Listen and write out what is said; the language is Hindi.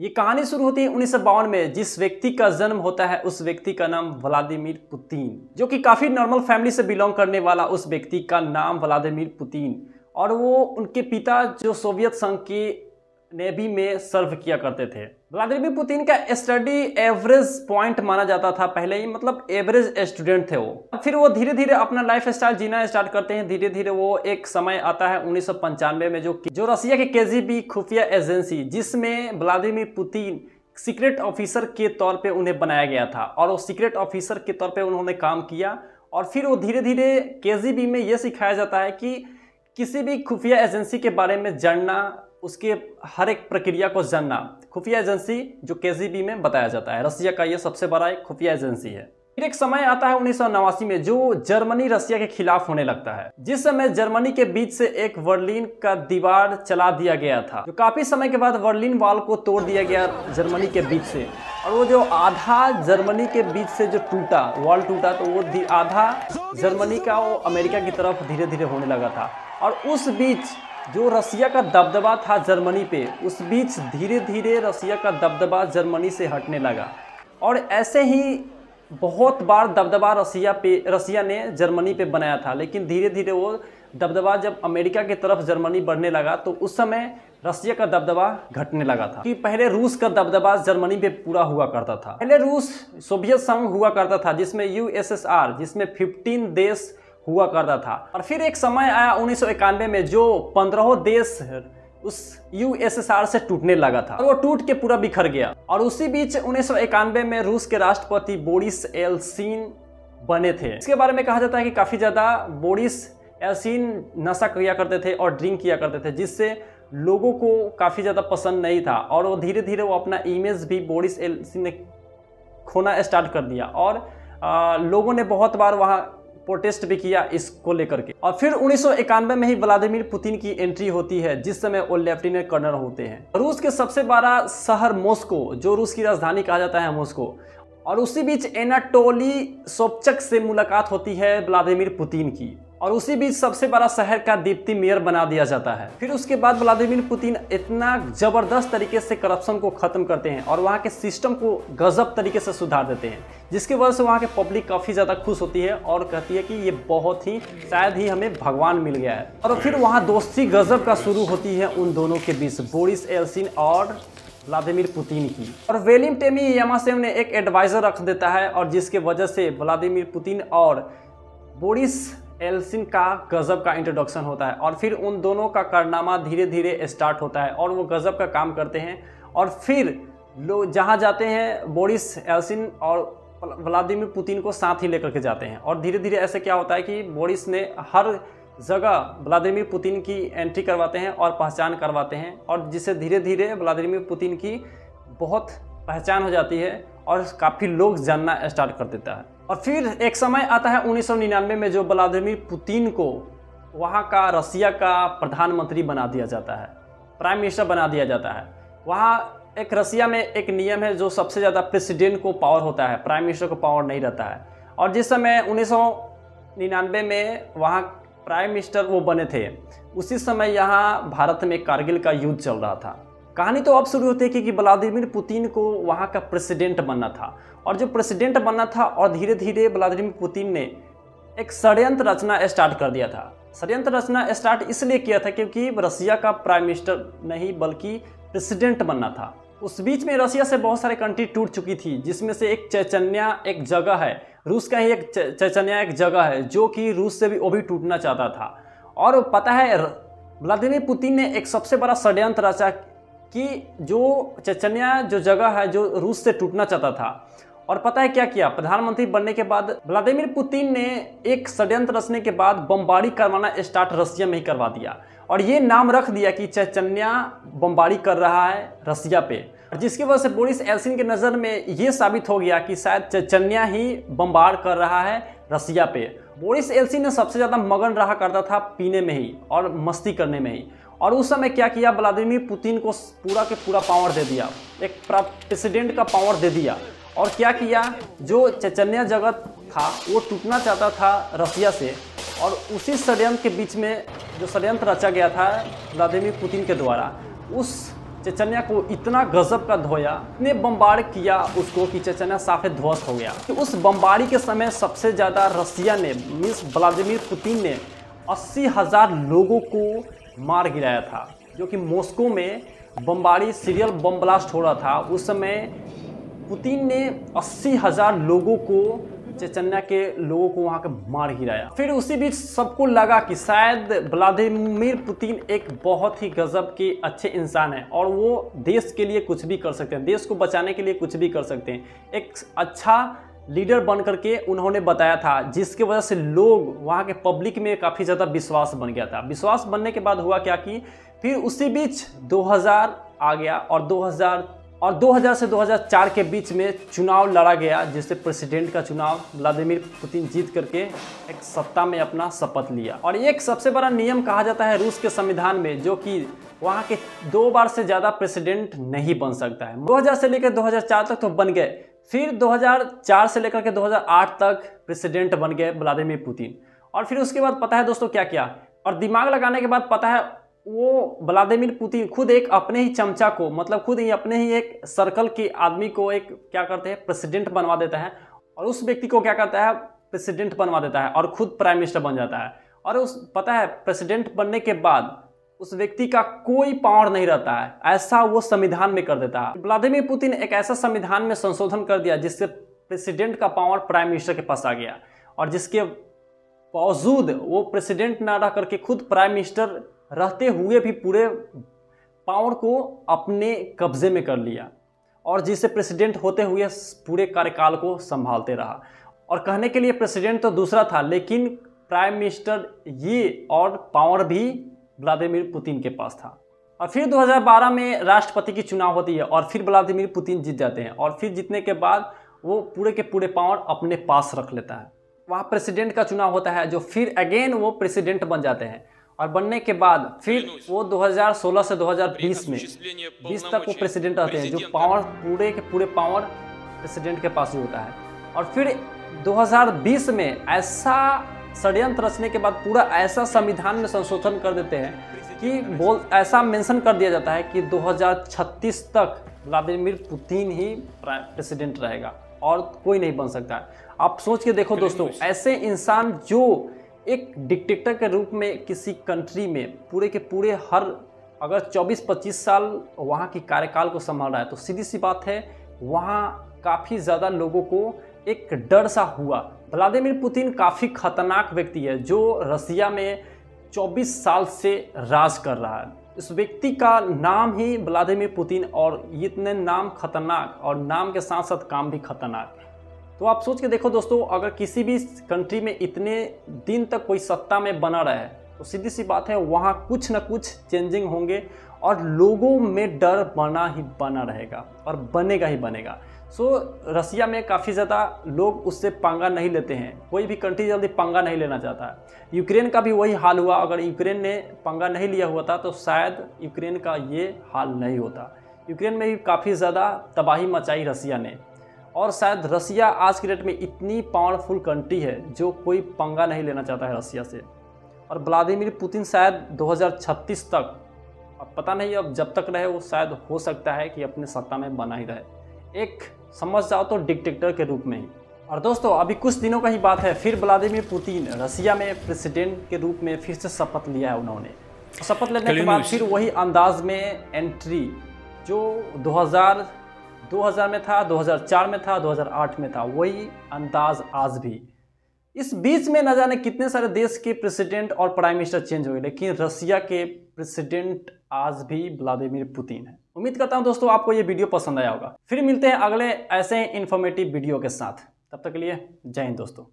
ये कहानी शुरू होती है 1952 में। जिस व्यक्ति का जन्म होता है उस व्यक्ति का नाम व्लादिमीर पुतिन, जो कि काफ़ी नॉर्मल फैमिली से बिलोंग करने वाला उस व्यक्ति का नाम व्लादिमीर पुतिन। और वो उनके पिता जो सोवियत संघ की नेवी में सर्व किया करते थे। व्लादिमीर पुतिन का स्टडी एवरेज पॉइंट माना जाता था पहले ही, मतलब एवरेज स्टूडेंट थे वो। फिर वो धीरे धीरे अपना लाइफ स्टाइल जीना स्टार्ट करते हैं। धीरे धीरे वो एक समय आता है 1995 में जो रसिया के केजीबी खुफिया एजेंसी, जिसमें व्लादिमीर पुतिन सीक्रेट ऑफिसर के तौर पे उन्हें बनाया गया था और वो सीक्रेट ऑफिसर के तौर पे उन्होंने काम किया। और फिर वो धीरे धीरे केजीबी में ये सिखाया जाता है कि किसी भी खुफिया एजेंसी के बारे में जानना, उसके हर एक प्रक्रिया को जानना। खुफिया एजेंसी जो केजीबी में बताया जाता है, रसिया का ये सबसे बड़ा एक खुफिया एजेंसी है। फिर एक समय आता है 1989 में जो जर्मनी रसिया के खिलाफ होने लगता है, जिस समय जर्मनी के बीच से एक बर्लिन का दीवार चला दिया गया था, जो काफी समय के बाद बर्लिन वॉल को तोड़ दिया गया जर्मनी के बीच से। और वो जो आधा जर्मनी के बीच से जो टूटा, वॉल टूटा, तो वो आधा जर्मनी का वो अमेरिका की तरफ धीरे धीरे होने लगा था। और उस बीच जो रसिया का दबदबा था जर्मनी पे, उस बीच धीरे धीरे रसिया का दबदबा जर्मनी से हटने लगा। और ऐसे ही बहुत बार दबदबा रसिया ने जर्मनी पे बनाया था, लेकिन धीरे धीरे वो दबदबा जब अमेरिका की तरफ जर्मनी बढ़ने लगा तो उस समय रसिया का दबदबा घटने लगा था। कि पहले रूस का दबदबा जर्मनी पे पूरा हुआ करता था। पहले रूस सोवियत संघ हुआ करता था, जिसमें यूएसएसआर, जिसमें 15 देश हुआ करता था। और फिर एक समय आया 1991 में जो 15 देश उस यूएसएसआर से टूटने लगा था और वो टूट के पूरा बिखर गया। और उसी बीच 1991 में रूस के राष्ट्रपति बोरिस एल्सिन बने थे। इसके बारे में कहा जाता है कि काफ़ी ज़्यादा बोरिस एल्सिन नशा किया करते थे और ड्रिंक किया करते थे, जिससे लोगों को काफ़ी ज़्यादा पसंद नहीं था। और वो धीरे धीरे वो अपना इमेज भी बोरिस एल्सिन ने खोना स्टार्ट कर दिया। और लोगों ने बहुत बार वहाँ प्रोटेस्ट भी किया इसको लेकर के। और फिर 1991 में ही व्लादिमीर पुतिन की एंट्री होती है, जिस समय वो लेफ्टिनेंट कर्नल होते हैं। रूस के सबसे बड़ा शहर मॉस्को, जो रूस की राजधानी कहा जाता है मॉस्को। और उसी बीच एनाटोली सोबचक से मुलाकात होती है व्लादिमीर पुतिन की। और उसी बीच सबसे बड़ा शहर का डिप्टी मेयर बना दिया जाता है। फिर उसके बाद व्लादिमीर पुतिन इतना जबरदस्त तरीके से करप्शन को खत्म करते हैं और वहाँ के सिस्टम को गजब तरीके से सुधार देते हैं, जिसकी वजह से वहाँ के पब्लिक काफ़ी ज़्यादा खुश होती है और कहती है कि ये बहुत ही शायद ही हमें भगवान मिल गया है। और फिर वहाँ दोस्ती गजब का शुरू होती है उन दोनों के बीच, बोरिस एल्सिन और व्लादिमीर पुतिन की। और वेलिम टेमी यामासेव ने एक एडवाइज़र रख देता है, और जिसके वजह से व्लादिमीर पुतिन और बोरिस एल्सिन का गजब का इंट्रोडक्शन होता है। और फिर उन दोनों का कारनामा धीरे धीरे स्टार्ट होता है और वो गजब का काम करते हैं। और फिर लोग जहाँ जाते हैं बोरिस एल्सिन और व्लादिमीर पुतिन को साथ ही लेकर के जाते हैं। और धीरे धीरे ऐसे क्या होता है कि बोरिस ने हर जगह व्लादिमीर पुतिन की एंट्री करवाते हैं और पहचान करवाते हैं, और जिससे धीरे धीरे व्लादिमीर पुतिन की बहुत पहचान हो जाती है और काफ़ी लोग जानना स्टार्ट कर देता है। और फिर एक समय आता है 1999 में जो व्लादिमीर पुतिन को वहाँ का रसिया का प्रधानमंत्री बना दिया जाता है, प्राइम मिनिस्टर बना दिया जाता है। वहाँ एक रसिया में एक नियम है जो सबसे ज़्यादा प्रेसिडेंट को पावर होता है, प्राइम मिनिस्टर को पावर नहीं रहता है। और जिस समय 1999 में वहाँ प्राइम मिनिस्टर वो बने थे, उसी समय यहाँ भारत में कारगिल का युद्ध चल रहा था। कहानी तो अब शुरू होती है कि व्लादिमीर पुतिन को वहाँ का प्रेसिडेंट बनना था। और जो प्रेसिडेंट बनना था, और धीरे धीरे व्लादिमीर पुतिन ने एक षड्यंत्र रचना स्टार्ट कर दिया था। षड्यंत्र रचना स्टार्ट इसलिए किया था क्योंकि रसिया का प्राइम मिनिस्टर नहीं बल्कि प्रेसिडेंट बनना था। उस बीच में रसिया से बहुत सारे कंट्री टूट चुकी थी, जिसमें से एक चेचन्या एक जगह है, रूस का ही एक चेचन्या एक जगह है, जो कि रूस से भी वो भी टूटना चाहता था। और पता है व्लादिमीर पुतिन ने एक सबसे बड़ा षड्यंत्र रचा कि जो चेचन्या जो जगह है जो रूस से टूटना चाहता था। और पता है क्या किया, प्रधानमंत्री बनने के बाद व्लादिमीर पुतिन ने एक षड्यंत्र रचने के बाद बमबारी करवाना स्टार्ट रसिया में ही करवा दिया। और ये नाम रख दिया कि चेचन्या बमबारी कर रहा है रसिया पे, जिसकी वजह से बोरिस एल्सिन के नज़र में ये साबित हो गया कि शायद चेचन्या ही बमबार कर रहा है रसिया पे। बोरिस एल्सिन ने सबसे ज़्यादा मगन रहा करता था पीने में ही और मस्ती करने में ही। और उस समय क्या किया, व्लादिमीर पुतिन को पूरा के पूरा पावर दे दिया, एक प्रेसिडेंट का पावर दे दिया। और क्या किया, जो चेचन्या जगह था वो टूटना चाहता था रसिया से, और उसी षड्यंत्र के बीच में जो षड्यंत्र रचा गया था व्लादिमीर पुतिन के द्वारा, उस चेचन्या को इतना गजब का धोया, इतने बमबारी किया उसको कि चेचन्या साफे ध्वस्त हो गया। कि उस बमबारी के समय सबसे ज़्यादा रसिया ने मीन्स व्लादिमीर पुतिन ने 80,000 लोगों को मार गिराया था। जो कि मॉस्को में बमबारी सीरियल बम ब्लास्ट हो रहा था, उस समय पुतिन ने 80,000 लोगों को, चेचन्या के लोगों को वहां के मार गिराया। फिर उसी बीच सबको लगा कि शायद व्लादिमीर पुतिन एक बहुत ही गजब के अच्छे इंसान है और वो देश के लिए कुछ भी कर सकते हैं, देश को बचाने के लिए कुछ भी कर सकते हैं। एक अच्छा लीडर बन करके उन्होंने बताया था, जिसकी वजह से लोग वहाँ के पब्लिक में काफ़ी ज़्यादा विश्वास बन गया था। विश्वास बनने के बाद हुआ क्या कि फिर उसी बीच 2000 आ गया और 2000 से 2004 के बीच में चुनाव लड़ा गया, जिससे प्रेसिडेंट का चुनाव व्लादिमीर पुतिन जीत करके एक सत्ता में अपना शपथ लिया। और ये एक सबसे बड़ा नियम कहा जाता है रूस के संविधान में, जो कि वहाँ के 2 बार से ज़्यादा प्रेसिडेंट नहीं बन सकता है। 2000 से लेकर 2004 तक तो बन गए, फिर 2004 से लेकर के 2008 तक प्रेसिडेंट बन गए व्लादिमीर पुतिन। और फिर उसके बाद पता है दोस्तों क्या किया, और दिमाग लगाने के बाद पता है वो व्लादिमीर पुतिन खुद एक अपने ही चमचा को, मतलब खुद ही अपने ही एक सर्कल के आदमी को एक क्या करते हैं प्रेसिडेंट बनवा देता है, और उस व्यक्ति को क्या करता है प्रेसिडेंट बनवा देता है और खुद प्राइम मिनिस्टर बन जाता है। और उस पता है प्रेसिडेंट बनने के बाद उस व्यक्ति का कोई पावर नहीं रहता है, ऐसा वो संविधान में कर देता है। व्लादिमीर पुतिन एक ऐसा संविधान में संशोधन कर दिया जिससे प्रेसिडेंट का पावर प्राइम मिनिस्टर के पास आ गया, और जिसके बावजूद वो प्रेसिडेंट ना रह करके खुद प्राइम मिनिस्टर रहते हुए भी पूरे पावर को अपने कब्जे में कर लिया, और जिससे प्रेसिडेंट होते हुए पूरे कार्यकाल को संभालते रहा। और कहने के लिए प्रेसिडेंट तो दूसरा था, लेकिन प्राइम मिनिस्टर ये और पावर भी व्लादिमीर पुतिन के पास था। और फिर 2012 में राष्ट्रपति की चुनाव होती है और फिर व्लादिमीर पुतिन जीत जाते हैं, और फिर जीतने के बाद वो पूरे के पूरे पावर अपने पास रख लेता है। वहाँ प्रेसिडेंट का चुनाव होता है, जो फिर अगेन वो प्रेसिडेंट बन जाते हैं, और बनने के बाद फिर वो 2016 से 2020 में 20 तक वो प्रेसिडेंट रहते हैं, जो पावर पूरे के पूरे पावर प्रेसिडेंट के पास ही होता है। और फिर 2020 में ऐसा षड्यंत्र रचने के बाद पूरा ऐसा संविधान में संशोधन कर देते हैं कि ऐसा मेंशन कर दिया जाता है कि 2036 तक व्लादिमीर पुतिन ही प्रेसिडेंट रहेगा और कोई नहीं बन सकता है। आप सोच के देखो दोस्तों, ऐसे इंसान जो एक डिक्टेटर के रूप में किसी कंट्री में पूरे के पूरे हर अगर 24-25 साल वहाँ की कार्यकाल को संभाल रहा है, तो सीधी सी बात है वहाँ काफ़ी ज़्यादा लोगों को एक डर सा हुआ। व्लादिमीर पुतिन काफ़ी खतरनाक व्यक्ति है, जो रसिया में 24 साल से राज कर रहा है। इस व्यक्ति का नाम ही व्लादिमीर पुतिन, और इतने नाम खतरनाक और नाम के साथ साथ काम भी खतरनाक। तो आप सोच के देखो दोस्तों, अगर किसी भी कंट्री में इतने दिन तक कोई सत्ता में बना रहे तो सीधी सी बात है वहाँ कुछ न कुछ चेंजिंग होंगे और लोगों में डर बना रहेगा और बनेगा ही बनेगा। रसिया में काफ़ी ज़्यादा लोग उससे पंगा नहीं लेते हैं, कोई भी कंट्री जल्दी पंगा नहीं लेना चाहता है। यूक्रेन का भी वही हाल हुआ, अगर यूक्रेन ने पंगा नहीं लिया हुआ था तो शायद यूक्रेन का ये हाल नहीं होता। यूक्रेन में भी काफ़ी ज़्यादा तबाही मचाई रसिया ने, और शायद रसिया आज की डेट में इतनी पावरफुल कंट्री है जो कोई पंगा नहीं लेना चाहता है रसिया से। और व्लादिमीर पुतिन शायद 2036 तक, अब पता नहीं अब जब तक रहे वो शायद हो सकता है कि अपने सत्ता में बना ही रहे, एक समझ जाओ तो डिक्टेटर के रूप में ही। और दोस्तों अभी कुछ दिनों का ही बात है, फिर व्लादिमीर पुतिन रसिया में प्रेसिडेंट के रूप में फिर से शपथ लिया है उन्होंने। शपथ लेने के बाद फिर वही अंदाज में एंट्री जो 2000 में था, 2004 में था, 2008 में था, वही अंदाज आज भी। इस बीच में न जाने कितने सारे देश के प्रेसिडेंट और प्राइम मिनिस्टर चेंज हो गए, लेकिन रसिया के प्रेसिडेंट आज भी व्लादिमीर पुतिन है। उम्मीद करता हूं दोस्तों आपको ये वीडियो पसंद आया होगा। फिर मिलते हैं अगले ऐसे इंफॉर्मेटिव वीडियो के साथ, तब तक के लिए जय हिंद दोस्तों।